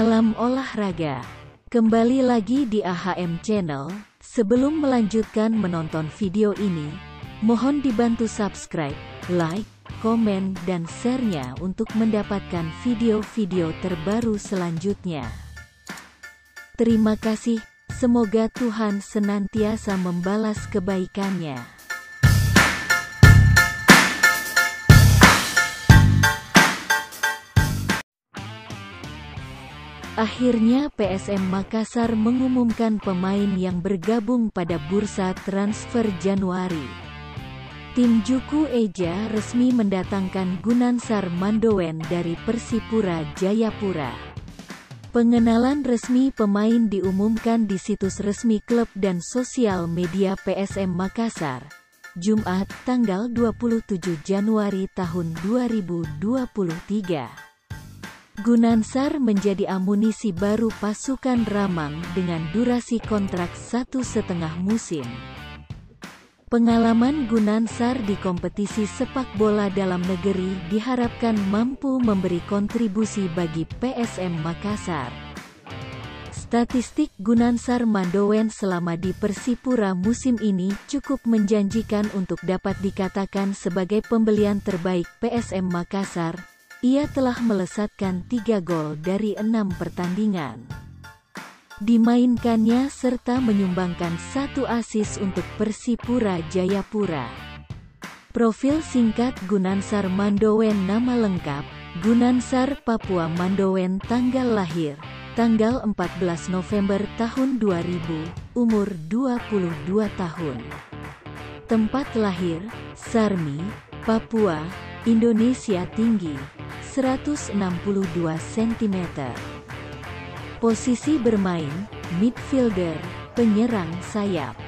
Salam olahraga. Kembali lagi di AHM Channel. Sebelum melanjutkan menonton video ini, mohon dibantu subscribe, like, komen, dan share-nya untuk mendapatkan video-video terbaru selanjutnya. Terima kasih. Semoga Tuhan senantiasa membalas kebaikannya. Akhirnya PSM Makassar mengumumkan pemain yang bergabung pada bursa transfer Januari. Tim Juku Eja resmi mendatangkan Gunansar Mandowen dari Persipura Jayapura. Pengenalan resmi pemain diumumkan di situs resmi klub dan sosial media PSM Makassar, Jumat, tanggal 27 Januari tahun 2023. Gunansar menjadi amunisi baru pasukan Ramang dengan durasi kontrak 1,5 musim. Pengalaman Gunansar di kompetisi sepak bola dalam negeri diharapkan mampu memberi kontribusi bagi PSM Makassar. Statistik Gunansar Mandowen selama di Persipura musim ini cukup menjanjikan untuk dapat dikatakan sebagai pembelian terbaik PSM Makassar. Ia telah melesatkan 3 gol dari 6 pertandingan. Dimainkannya serta menyumbangkan 1 assist untuk Persipura Jayapura. Profil singkat Gunansar Mandowen. Nama lengkap, Gunansar Papua Mandowen. Tanggal lahir, tanggal 14 November tahun 2000, umur 22 tahun. Tempat lahir, Sarmi, Papua, Indonesia. Tinggi, 162 cm. Posisi bermain, midfielder, penyerang sayap.